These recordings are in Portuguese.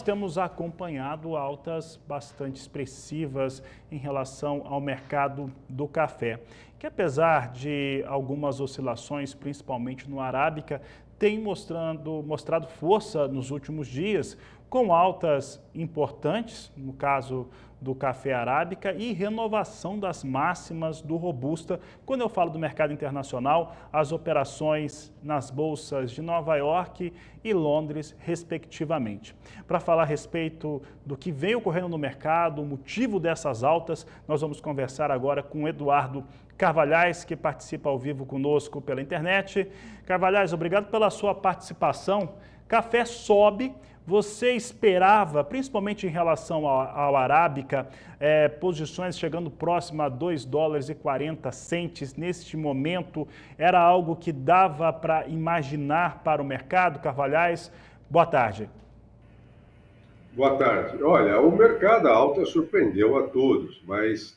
nós temos acompanhado altas bastante expressivas em relação ao mercado do café, que apesar de algumas oscilações, principalmente no Arábica, tem mostrado força nos últimos dias, com altas importantes, no caso do café Arábica, e renovação das máximas do Robusta. Quando eu falo do mercado internacional, as operações nas bolsas de Nova York e Londres, respectivamente. Para falar a respeito do que vem ocorrendo no mercado, o motivo dessas altas, nós vamos conversar agora com o Eduardo Carvalhais, que participa ao vivo conosco pela internet. Carvalhais, obrigado pela sua participação. Café sobe. Você esperava, principalmente em relação ao Arábica, posições chegando próximo a $2,40 neste momento? Era algo que dava para imaginar para o mercado, Carvalhais? Boa tarde. Boa tarde. Olha, o mercado alta surpreendeu a todos, mas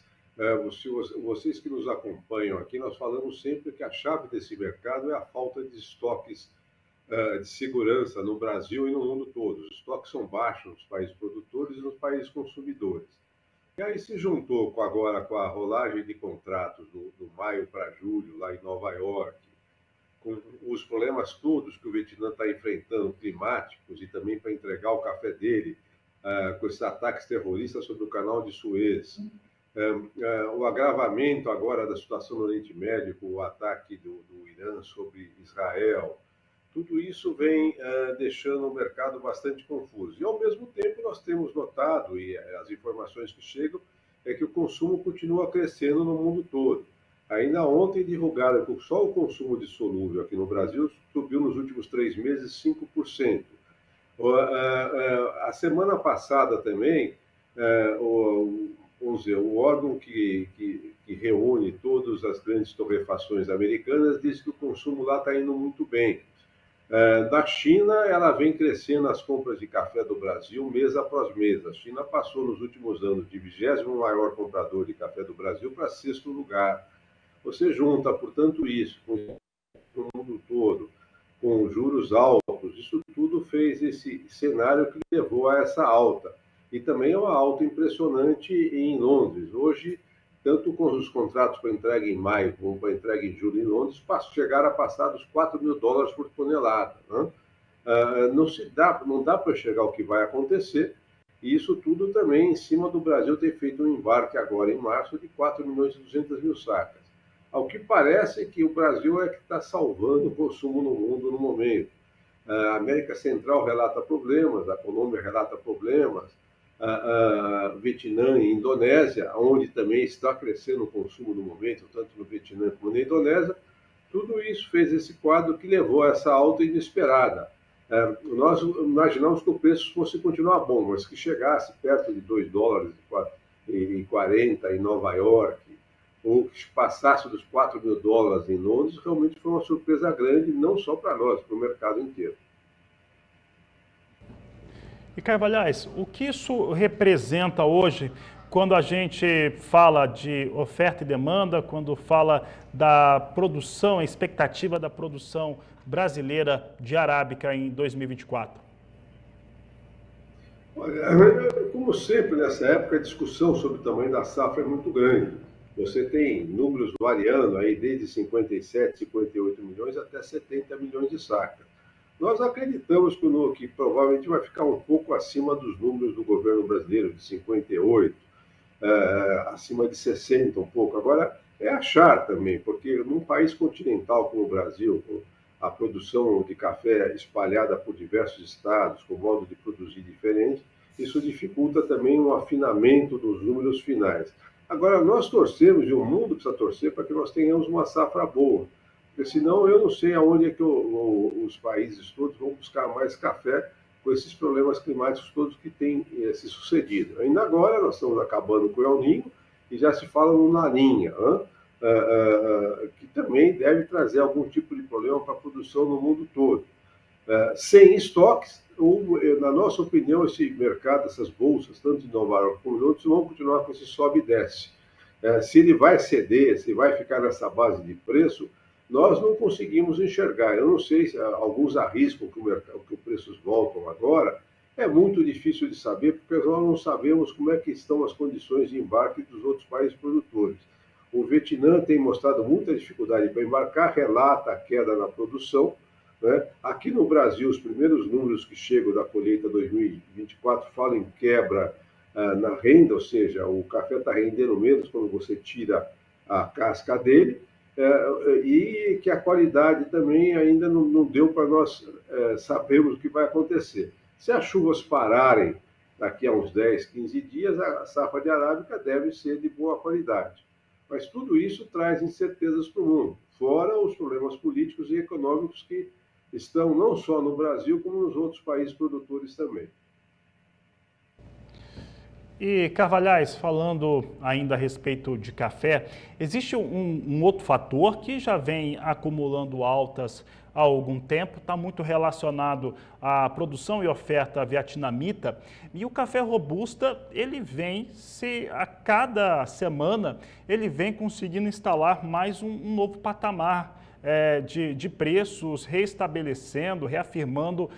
vocês que nos acompanham aqui, nós falamos sempre que a chave desse mercado é a falta de estoques de segurança no Brasil e no mundo todo. Os estoques são baixos nos países produtores e nos países consumidores. E aí se juntou agora com a rolagem de contratos do maio para julho, lá em Nova York, com os problemas todos que o Vietnã está enfrentando, climáticos, e também para entregar o café dele, com esses ataques terroristas sobre o canal de Suez. O agravamento agora da situação no Oriente Médio, com o ataque do Irã sobre Israel. Tudo isso vem deixando o mercado bastante confuso. E, ao mesmo tempo, nós temos notado, e as informações que chegam, é que o consumo continua crescendo no mundo todo. Ainda ontem divulgaram que só o consumo de solúvel aqui no Brasil subiu nos últimos 3 meses 5%. A semana passada também, o órgão que reúne todas as grandes torrefações americanas disse que o consumo lá está indo muito bem. Da China, ela vem crescendo as compras de café do Brasil mês após mês. A China passou nos últimos anos de 20º maior comprador de café do Brasil para 6º lugar. Você junta, portanto, isso com o mundo todo, com juros altos, isso tudo fez esse cenário que levou a essa alta. E também é uma alta impressionante em Londres. Hoje, tanto com os contratos para entrega em maio como para entrega em julho em Londres, chegaram a passar dos $4.000 por tonelada. Né? Não dá para enxergar o que vai acontecer, e isso tudo também em cima do Brasil ter feito um embarque agora em março de 4.200.000 sacas. Ao que parece que o Brasil é que está salvando o consumo no mundo no momento. A América Central relata problemas, a Colômbia relata problemas, Vietnã e Indonésia, onde também está crescendo o consumo no momento, tanto no Vietnã como na Indonésia. Tudo isso fez esse quadro que levou a essa alta inesperada. Nós imaginamos que o preço fosse continuar bom, mas que chegasse perto de $2,40 em Nova York, ou que passasse dos $4.000 em Londres, realmente foi uma surpresa grande, não só para nós, para o mercado inteiro. E Carvalhais, o que isso representa hoje quando a gente fala de oferta e demanda, quando fala da produção, a expectativa da produção brasileira de Arábica em 2024? Olha, como sempre nessa época, a discussão sobre o tamanho da safra é muito grande. Você tem números variando aí desde 57, 58 milhões até 70 milhões de sacas. Nós acreditamos que provavelmente vai ficar um pouco acima dos números do governo brasileiro, de 58, acima de 60 um pouco. Agora, é achar também, porque num país continental como o Brasil, com a produção de café espalhada por diversos estados, com modo de produzir diferente, isso dificulta também um afinamento dos números finais. Agora, nós torcemos, e o mundo precisa torcer, para que nós tenhamos uma safra boa. Porque senão eu não sei aonde é que os países todos vão buscar mais café com esses problemas climáticos todos que têm se sucedido. Ainda agora nós estamos acabando com o El Niño e já se fala no Laninha, que também deve trazer algum tipo de problema para a produção no mundo todo. Sem estoques, na nossa opinião, esse mercado, essas bolsas, tanto em Nova York como em outros, vão continuar com esse sobe e desce. Se ele vai ceder, se vai ficar nessa base de preço, nós não conseguimos enxergar. Eu não sei se alguns arriscam que os preços voltam agora É muito difícil de saber, porque nós não sabemos como é que estão as condições de embarque dos outros países produtores. O Vietnã tem mostrado muita dificuldade para embarcar, relata a queda na produção, né? Aqui no Brasil, os primeiros números que chegam da colheita 2024 falam em quebra na renda, ou seja, o café está rendendo menos quando você tira a casca dele, e que a qualidade também ainda não deu para nós sabermos o que vai acontecer. Se as chuvas pararem daqui a uns 10, 15 dias, a safra de arábica deve ser de boa qualidade. Mas tudo isso traz incertezas para o mundo, fora os problemas políticos e econômicos que estão não só no Brasil, como nos outros países produtores também. E, Carvalhais, falando ainda a respeito de café, existe um outro fator que já vem acumulando altas há algum tempo, está muito relacionado à produção e oferta vietnamita, e o café robusta, ele vem, a cada semana, ele vem conseguindo instalar mais um novo patamar de preços, reestabelecendo, reafirmando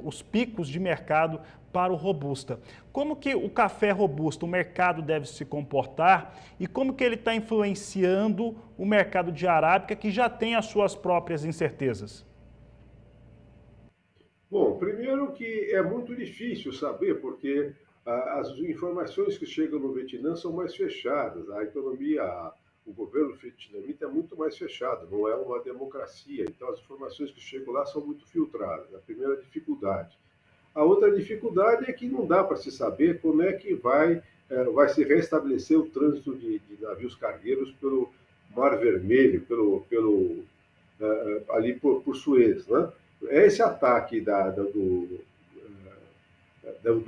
os picos de mercado para o robusta. Como que o café robusta, o mercado deve se comportar e como que ele está influenciando o mercado de arábica, que já tem as suas próprias incertezas? Bom, primeiro que é muito difícil saber, porque as informações que chegam no Vietnã são mais fechadas. A economia, o governo vietnamita é muito mais fechado, não é uma democracia. Então, as informações que chegam lá são muito filtradas. A primeira dificuldade. A outra dificuldade é que não dá para se saber como é que vai se restabelecer o trânsito de navios cargueiros pelo Mar Vermelho, ali por Suez, né? Esse ataque do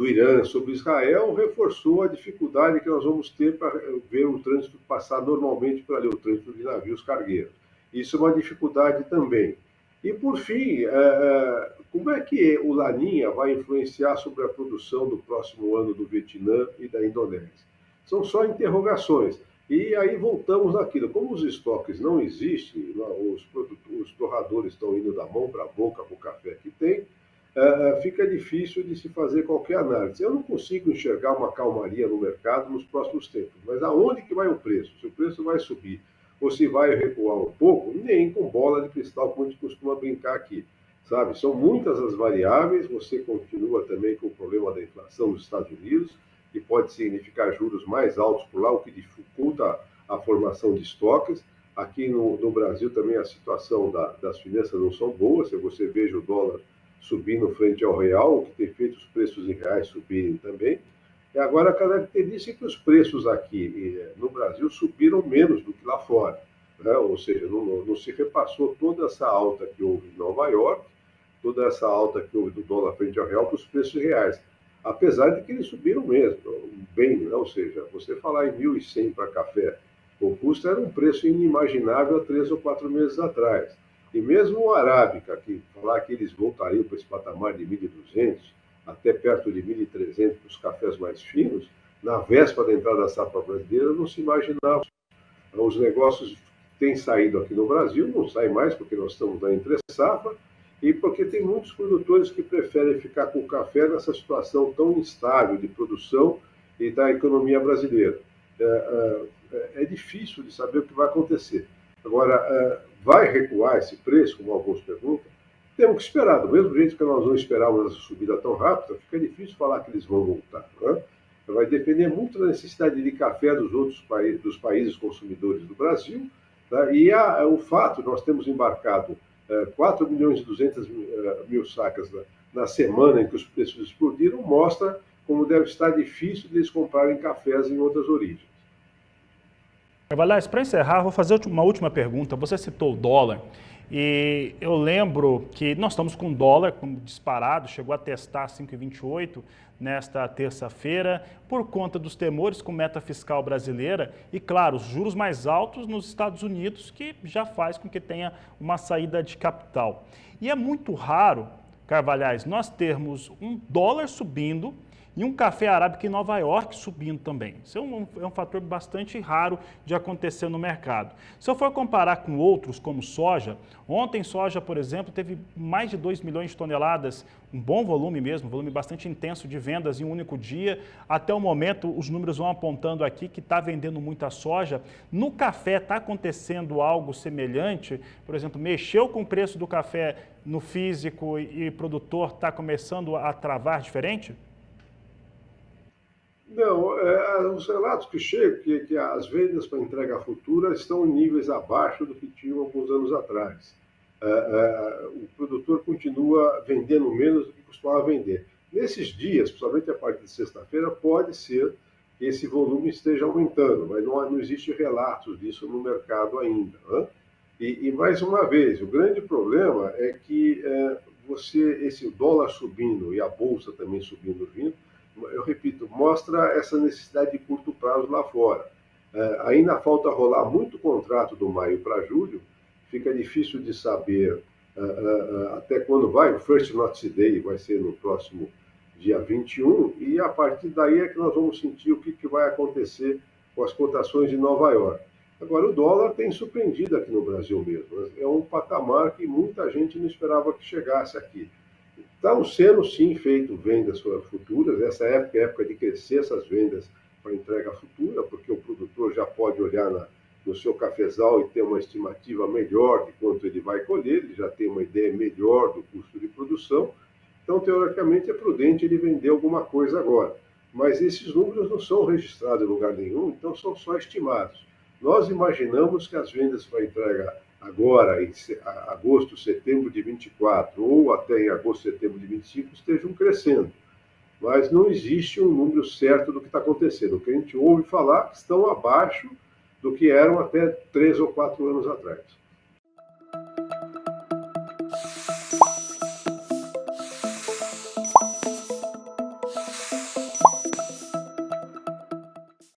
Irã sobre Israel reforçou a dificuldade que nós vamos ter para ver o trânsito passar normalmente por ali, o trânsito de navios cargueiros. Isso é uma dificuldade também. E, por fim, como é que o Laninha vai influenciar sobre a produção do próximo ano do Vietnã e da Indonésia? São só interrogações. E aí voltamos naquilo. Como os estoques não existem, os torradores estão indo da mão para a boca com o café que tem, fica difícil de se fazer qualquer análise. Eu não consigo enxergar uma calmaria no mercado nos próximos tempos. Mas aonde que vai o preço? Se o preço vai subir ou se vai recuar um pouco, nem com bola de cristal, como a gente costuma brincar aqui. Sabe? São muitas as variáveis, você continua também com o problema da inflação nos Estados Unidos, que pode significar juros mais altos por lá, o que dificulta a formação de estoques. Aqui no Brasil também a situação das finanças não são boas, se você veja o dólar subindo frente ao real, o que tem feito os preços em reais subirem também. E agora a característica é que os preços aqui no Brasil subiram menos do que lá fora, né? Ou seja, não se repassou toda essa alta que houve em Nova York, toda essa alta que houve do dólar frente ao real para os preços reais, apesar de que eles subiram mesmo, bem, né? Ou seja, você falar em 1.100 para café robusta era um preço inimaginável há 3 ou 4 meses atrás. E mesmo o arábica, que falar que eles voltariam para esse patamar de 1.200, até perto de 1.300 para os cafés mais finos, na véspera da entrada da safra brasileira, não se imaginava. Os negócios têm saído aqui no Brasil, não saem mais porque nós estamos na entre-safra, e porque tem muitos produtores que preferem ficar com o café nessa situação tão instável de produção e da economia brasileira. É difícil de saber o que vai acontecer. Agora, vai recuar esse preço, como alguns perguntam? Temos que esperar. Do mesmo jeito que nós não esperávamos essa subida tão rápida, fica difícil falar que eles vão voltar, né? Vai depender muito da necessidade de café dos outros países, dos países consumidores do Brasil, tá? E o fato de nós temos embarcado 4 milhões e 200 mil sacas na semana em que os preços explodiram, mostra como deve estar difícil de eles comprarem cafés em outras origens. Carvalhais, para encerrar, vou fazer uma última pergunta. Você citou o dólar e eu lembro que nós estamos com o dólar como disparado, chegou a testar 5,28 nesta terça-feira por conta dos temores com meta fiscal brasileira e, claro, os juros mais altos nos Estados Unidos, que já faz com que tenha uma saída de capital. E é muito raro, Carvalhais, nós termos um dólar subindo e um café arábica em Nova York subindo também. Isso é um fator bastante raro de acontecer no mercado. Se eu for comparar com outros, como soja, ontem soja, por exemplo, teve mais de 2 milhões de toneladas, um bom volume mesmo, um volume bastante intenso de vendas em um único dia. Até o momento, os números vão apontando aqui que está vendendo muita soja. No café está acontecendo algo semelhante? Por exemplo, mexeu com o preço do café no físico e o produtor está começando a travar diferente? Não, os relatos que chegam que as vendas para entrega futura estão em níveis abaixo do que tinham alguns anos atrás. O produtor continua vendendo menos do que costumava vender. Nesses dias, principalmente a partir de sexta-feira, pode ser que esse volume esteja aumentando, mas não existe relatos disso no mercado ainda, né? E mais uma vez, o grande problema é que esse dólar subindo e a bolsa também subindo, vindo, eu repito, mostra essa necessidade de curto prazo lá fora. Ainda falta rolar muito contrato do maio para julho, fica difícil de saber até quando vai. O First Notice Day vai ser no próximo dia 21, e a partir daí é que nós vamos sentir o que vai acontecer com as cotações de Nova York. Agora, o dólar tem surpreendido aqui no Brasil mesmo. É um patamar que muita gente não esperava que chegasse aqui. Estão sendo, sim, feitas vendas futuras. Essa época é a época de crescer essas vendas para entrega futura, porque o produtor já pode olhar no seu cafezal e ter uma estimativa melhor de quanto ele vai colher, ele já tem uma ideia melhor do custo de produção. Então, teoricamente, é prudente ele vender alguma coisa agora. Mas esses números não são registrados em lugar nenhum, então são só estimados. Nós imaginamos que as vendas para entrega agora, em agosto, setembro de 24, ou até em agosto, setembro de 25, estejam crescendo. Mas não existe um número certo do que está acontecendo. O que a gente ouve falar é que estão abaixo do que eram até 3 ou 4 anos atrás.